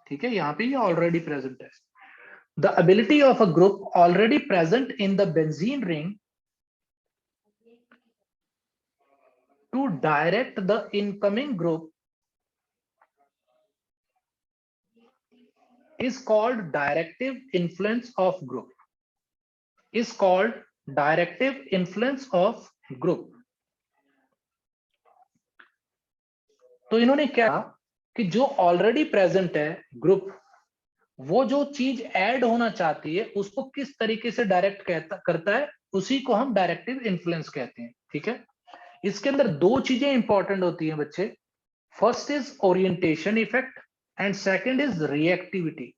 ठीक है, यहाँ पे ये ऑलरेडी प्रेजेंट है। The ability of a group already present in the benzene ring to direct the incoming group is called directive influence of group, is called directive influence of group। तो इन्होंने क्या कि जो ऑलरेडी प्रेजेंट है group, वो जो चीज add होना चाहती है उसको किस तरीके से डायरेक्ट करता है, उसी को हम डायरेक्टिव इन्फ्लुएंस कहते हैं। ठीक है, इसके अंदर दो चीजें इंपॉर्टेंट होती हैं बच्चे, first is orientation effect and second is reactivity.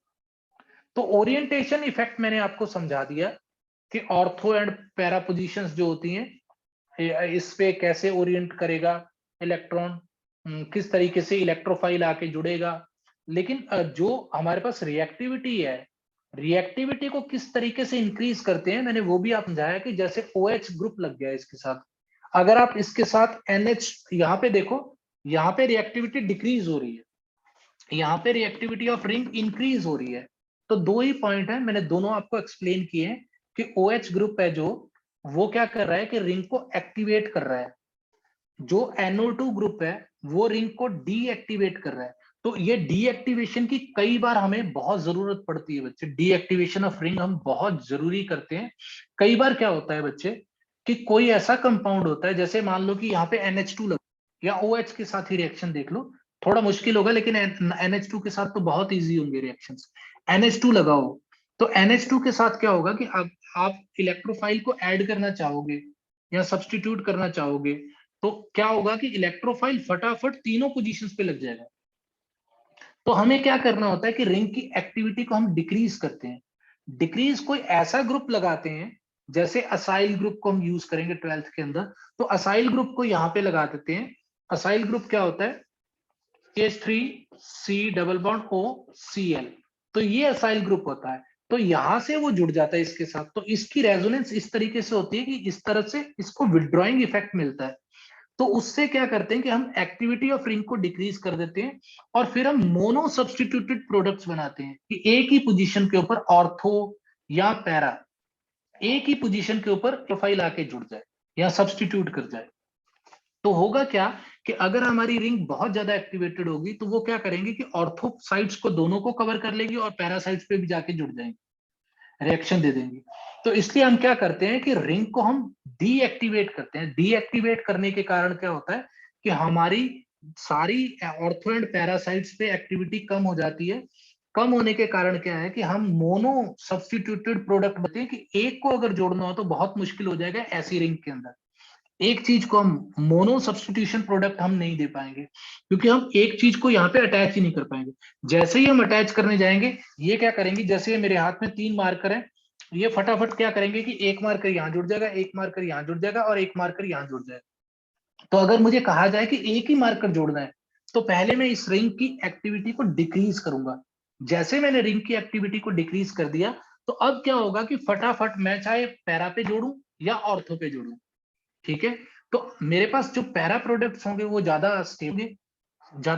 तो ओरिएंटेशन इफेक्ट मैंने आपको समझा दिया कि ऑर्थो एंड पैरा पोजीशंस जो होती हैं इस पे कैसे ओरिएंट करेगा इलेक्ट्रॉन, किस तरीके से इलेक्ट्रोफाइल आके जुड़ेगा। लेकिन जो हमारे पास रिएक्टिविटी है, रिएक्टिविटी को किस तरीके से इंक्रीज करते हैं मैंने वो भी आप समझाया कि जैसे OH ग्रुप लग गया इसके साथ, अगर आप इसके साथ NH, यहाँ पे देखो, यहाँ पे रिएक्टिविटी डिक्रीज हो रही है, यहाँ पे रिएक्टिविटी ऑफ रिंग इंक्रीज हो रही है। तो दो ही पॉइंट है, मैंने दोनों आपको एक्सप्लेन किए हैं कि OH ग्रुप है जो, वो क्या कर रहा है कि रिंग को एक्टिवेट कर रहा है, जो NO2 ग्रुप है वो रिंग को डीएक्टिवेट कर रहा है। तो ये डीएक्टिवेशन की कई बार हमें बहुत जरूरत पड़ती है बच्चे, डीएक्टिवेशन ऑफ रिंग हम बहुत जरूरी करते हैं। कई बार क्या होता है बच्चे कि कोई ऐसा कंपाउंड होता है, जैसे मान लो कि यहाँ पे NH2 लगा या OH के साथ ही रिएक्शन देख लो, थोड़ा मुश्किल होगा लेकिन NH2 के साथ तो बहुत ईजी होंगे रिएक्शंस। NH2 लगाओ तो NH2 के साथ क्या होगा कि अब आप इलेक्ट्रोफाइल को ऐड करना चाहोगे या सब्सटीट्यूट करना चाहोगे, तो क्या होगा कि इलेक्ट्रोफाइल फटाफट तीनों पोजीशंस पे लग जाएगा। तो हमें क्या करना होता है कि रिंग की एक्टिविटी को हम डिक्रीज करते हैं, डिक्रीज कोई ऐसा ग्रुप लगाते हैं जैसे असाइल ग्रुप को हम यूज करेंगे 12th के अंदर, तो असाइल ग्रुप को यहाँ पे लगा देते हैं। असाइल ग्रुप क्या होता है, CH3C डबल बॉन्ड OCl, तो ये असाइल ग्रुप होता है। तो यहां से वो जुड़ जाता है इसके साथ, तो इसकी रेजोनेंस इस तरीके से होती है कि इस तरह से इसको विड्रॉइंग इफेक्ट मिलता है। तो उससे क्या करते हैं कि हम एक्टिविटी ऑफ रिंग को डिक्रीज कर देते हैं और फिर हम मोनो सब्स्टिट्यूटेड प्रोडक्ट्स बनाते हैं कि एक ही पोजीशन के ऊपर ऑर्थो या पैरा एक ही पोजीशन के ऊपर प्रोफाइल आके जुड़ जाए या सब्स्टिट्यूट कर जाए। तो होगा क्या कि अगर हमारी रिंग बहुत ज्यादा एक्टिवेटेड होगी तो वो क्या करेंगे कि ऑर्थो साइट्स को दोनों को कवर कर लेगी और पैरासाइट्स पे भी जाके जुड़ जाएंगे, रिएक्शन दे देंगी। तो इसलिए हम क्या करते हैं कि रिंग को हम डीएक्टिवेट करते हैं। डीएक्टिवेट करने के कारण क्या होता है कि हमारी सारी ऑर्थो एंड पैरासाइट्स पे एक्टिविटी कम हो जाती है। कम होने के कारण क्या है कि हम मोनो सब्स्टिट्यूटेड प्रोडक्ट बनते हैं कि एक को अगर जोड़ना हो तो बहुत मुश्किल हो जाएगा ऐसी रिंग के अंदर। एक चीज को हम मोनो सब्स्टिट्यूशन प्रोडक्ट हम नहीं दे पाएंगे क्योंकि हम एक चीज को यहाँ पे अटैच ही नहीं कर पाएंगे। जैसे ही हम अटैच करने जाएंगे ये क्या करेंगे, जैसे मेरे हाथ में 3 मार्कर है, ये फटाफट क्या करेंगे कि एक मार्कर यहाँ जुड़ जाएगा, एक मार्कर यहाँ जुड़ जाएगा और एक मार्कर यहाँ जुड़ जाएगा। तो अगर मुझे कहा जाए कि एक ही मार्कर जोड़ना है तो पहले मैं इस रिंग की एक्टिविटी को डिक्रीज करूंगा। जैसे मैंने रिंग की एक्टिविटी को डिक्रीज कर दिया तो अब क्या होगा कि फटाफट मैं चाहे पैरा पे जोड़ूं या ऑर्थो पे जोड़ूं, ठीक है। तो मेरे पास जो पैरा प्रोडक्ट्स होंगे वो ज्यादा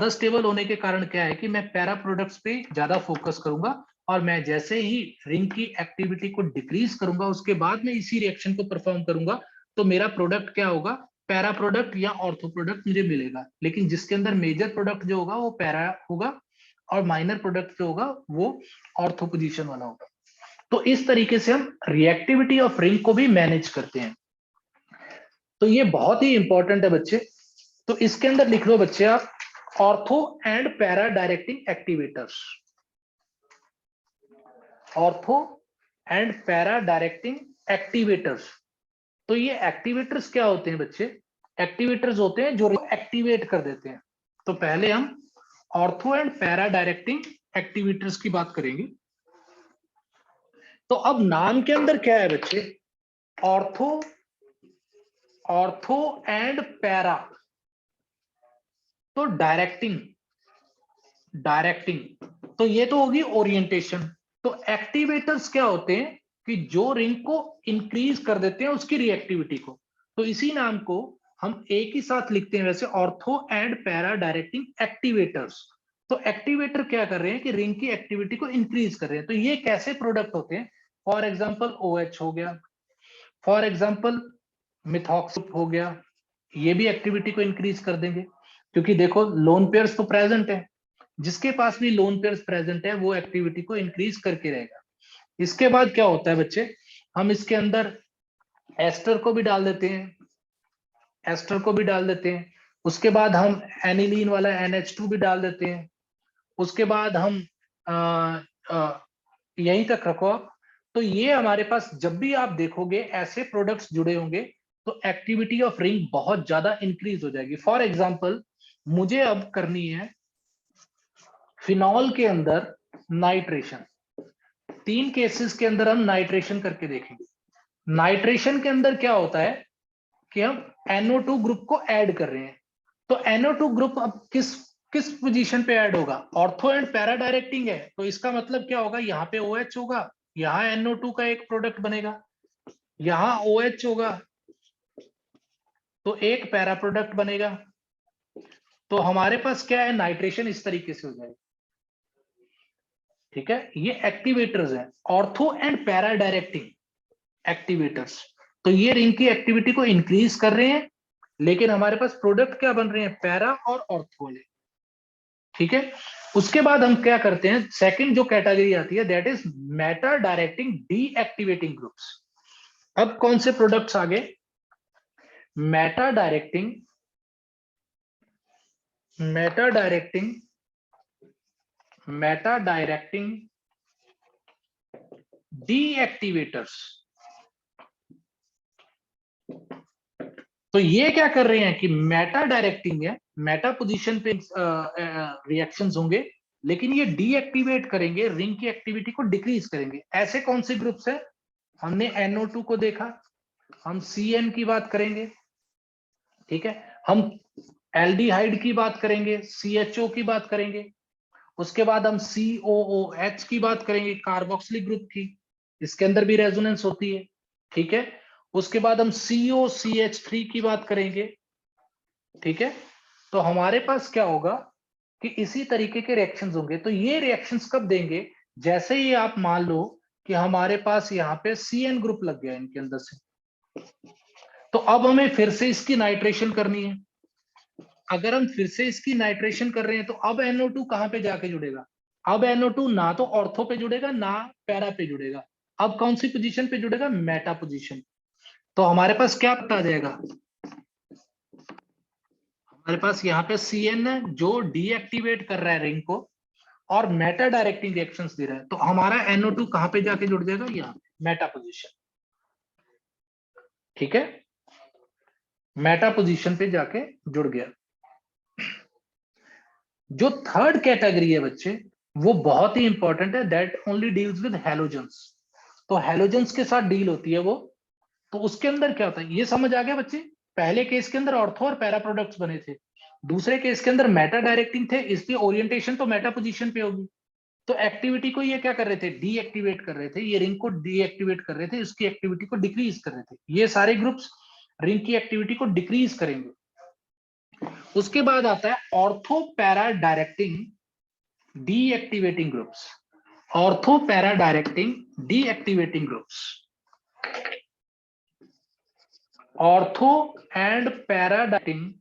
स्टेबल होने के कारण क्या है कि मैं पैरा प्रोडक्ट्स पे ज्यादा फोकस करूंगा और मैं जैसे ही रिंग की एक्टिविटी को डिक्रीज करूंगा उसके बाद में इसी रिएक्शन को परफॉर्म करूंगा तो मेरा प्रोडक्ट क्या होगा, पैरा प्रोडक्ट या ऑर्थो प्रोडक्ट मुझे मिलेगा। लेकिन जिसके अंदर मेजर प्रोडक्ट जो होगा वो पैरा होगा और माइनर प्रोडक्ट जो होगा वो ऑर्थो पोजीशन वाला होगा। तो इस तरीके से हम रिएक्टिविटी ऑफ रिंग को भी मैनेज करते हैं। तो ये बहुत ही इंपॉर्टेंट है बच्चे। तो इसके अंदर लिख लो बच्चे आप ortho and para directing activators. Ortho and para directing activators. तो ये एक्टिवेटर्स क्या होते हैं बच्चे, एक्टिवेटर्स होते हैं जो एक्टिवेट कर देते हैं। तो पहले हम ortho and para directing activators की बात करेंगे। तो अब नाम के अंदर क्या है बच्चे, ऑर्थो एंड पैरा, तो डायरेक्टिंग तो ये तो होगी ओरिएंटेशन। तो एक्टिवेटर्स क्या होते हैं कि जो रिंग को इंक्रीज कर देते हैं उसकी रिएक्टिविटी को। तो इसी नाम को हम एक ही साथ लिखते हैं वैसे, ortho and para directing activators. तो एक्टिवेटर क्या कर रहे हैं कि रिंग की एक्टिविटी को इंक्रीज कर रहे हैं। तो ये कैसे प्रोडक्ट होते हैं, फॉर एग्जाम्पल OH हो गया, फॉर एग्जाम्पल मिथॉक्स हो गया, ये भी एक्टिविटी को इंक्रीज कर देंगे क्योंकि देखो लोन पेयर्स तो प्रेजेंट है, जिसके पास भी लोन पेयर्स प्रेजेंट है वो एक्टिविटी को इंक्रीज करके रहेगा। इसके बाद क्या होता है बच्चे, हम इसके अंदर एस्टर को भी डाल देते हैं, उसके बाद हम एनिलीन वाला NH2 भी डाल देते हैं, उसके बाद हम यहीं तक रखो आप। तो ये हमारे पास जब भी आप देखोगे ऐसे प्रोडक्ट्स जुड़े होंगे तो एक्टिविटी ऑफ रिंग बहुत ज्यादा इंक्रीज हो जाएगी। फॉर एग्जांपल मुझे अब करनी है फिनॉल के अंदर नाइट्रेशन। 3 केसेस के अंदर हम नाइट्रेशन करके देखेंगे। नाइट्रेशन के अंदर क्या होता है कि हम NO2 ग्रुप को ऐड कर रहे हैं। तो NO2 ग्रुप अब किस पोजीशन पे ऐड होगा, ऑर्थो एंड पैरा डायरेक्टिंग है, तो इसका मतलब क्या होगा, यहाँ पे OH होगा, यहाँ NO2 का एक प्रोडक्ट बनेगा, यहाँ OH होगा तो एक पैरा प्रोडक्ट बनेगा। तो हमारे पास क्या है, नाइट्रेशन इस तरीके से हो जाएगा, ठीक है। ये एक्टिवेटर्स हैं, ortho and para directing activators. तो ये रिंग की एक्टिविटी को इंक्रीज कर रहे हैं लेकिन हमारे पास प्रोडक्ट क्या बन रहे हैं, पैरा और ऑर्थो वाले, ठीक है। उसके बाद हम क्या करते हैं, सेकंड जो कैटेगरी आती है that is Meta directing deactivating groups. अब कौन से प्रोडक्ट्स आगे, मेटा डायरेक्टिंग डीएक्टिवेटर्स। तो ये क्या कर रहे हैं कि मेटा डायरेक्टिंग है, मेटा पोजीशन पे रिएक्शंस होंगे लेकिन ये डीएक्टिवेट करेंगे, रिंग की एक्टिविटी को डिक्रीज करेंगे। ऐसे कौन से ग्रुप्स हैं, हमने NO2 को देखा, हम CN की बात करेंगे, ठीक है, हम एल्डिहाइड की बात करेंगे, CHO की बात करेंगे, उसके बाद हम COOH की बात करेंगे, कार्बोक्सिलिक ग्रुप की, इसके अंदर भी रेजोनेंस होती है, ठीक है। उसके बाद हम COCH3 की बात करेंगे, ठीक है। तो हमारे पास क्या होगा कि इसी तरीके के रिएक्शंस होंगे। तो ये रिएक्शंस कब देंगे, जैसे ही आप मान लो कि हमारे पास यहाँ पे CN ग्रुप लग गया इनके अंदर से, तो अब हमें फिर से इसकी नाइट्रेशन करनी है। अगर हम फिर से इसकी नाइट्रेशन कर रहे हैं तो अब NO2 कहां पे जाके जुड़ेगा, अब NO2 ना तो ऑर्थो पे जुड़ेगा ना पैरा पे जुड़ेगा, अब कौन सी पोजीशन पे जुड़ेगा, मेटा पोजीशन। तो हमारे पास क्या पता आ जाएगा, हमारे पास यहाँ पे CN है जो डीएक्टिवेट कर रहा है रिंग को और मेटा डायरेक्टिंग रिएक्शंस दे रहा है। तो हमारा NO2 कहां पे जाके जुड़ जाएगा, यहाँ मेटा पोजीशन, ठीक है, मेटा पोजीशन पे जाके जुड़ गया। जो थर्ड कैटेगरी है बच्चे, वो बहुत ही इंपॉर्टेंट है, that only deals with halogens. तो हैलोजेंस के साथ डील होती है वो। तो उसके अंदर क्या होता है, ये समझ आ गया बच्चे। पहले केस के अंदर ऑर्थो और पैरा प्रोडक्ट्स बने थे, दूसरे केस के अंदर मेटा डायरेक्टिंग थे, इसलिए ओरिएंटेशन तो मेटा पोजीशन पे होगी। तो एक्टिविटी को ये क्या कर रहे थे, डीएक्टिवेट कर रहे थे, ये रिंग को डीएक्टिवेट कर रहे थे, इसकी एक्टिविटी को डिक्रीज कर रहे थे। ये सारे ग्रुप्स रिंग की एक्टिविटी को डिक्रीज करेंगे। उसके बाद आता है ortho para directing deactivating groups, ortho para directing deactivating groups, ortho and para directing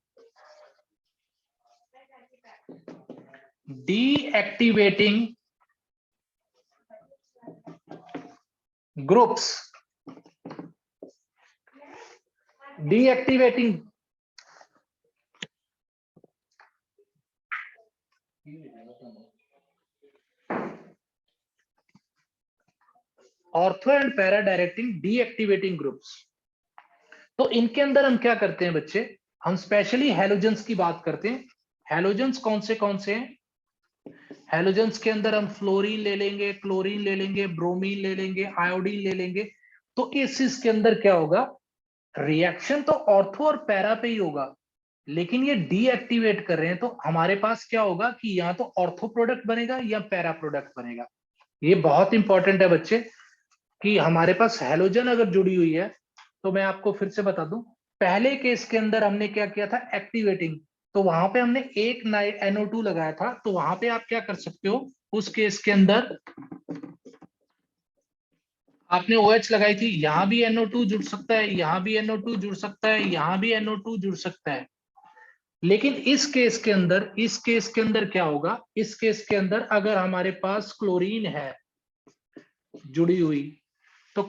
deactivating groups, deactivating ortho and para directing deactivating groups. तो इनके अंदर हम क्या करते हैं बच्चे, हम स्पेशली हैलोजेंस की बात करते हैं। हैलोजेंस कौन से हैं, हैलोजेंस के अंदर हम फ्लोरीन ले लेंगे, क्लोरीन ले लेंगे, ब्रोमीन ले लेंगे, आयोडीन ले लेंगे। तो इसके अंदर क्या होगा, रिएक्शन तो ऑर्थो और पैरा पे ही होगा, लेकिन ये डीएक्टिवेट कर रहे हैं, तो हमारे पास क्या होगा कि या तो ऑर्थो प्रोडक्ट बनेगा या पैरा प्रोडक्ट बनेगा। ये बहुत इंपॉर्टेंट है बच्चे कि हमारे पास हैलोजन अगर जुड़ी हुई है, तो मैं आपको फिर से बता दूं, पहले केस के अंदर हमने क्या किया था, एक्टिवेटिंग, तो वहां पे हमने एक NO2 लगाया था। तो वहां पे आप क्या कर सकते हो, उस केस के अंदर आपने OH लगाई थी, यहां भी NO2 जुड़ सकता है, यहां भी NO2 जुड़ सकता है, यहां भी NO2 जुड़ सकता है। लेकिन इस केस के अंदर क्या होगा, इस केस के अंदर अगर हमारे पास क्लोरीन है जुड़ी हुई,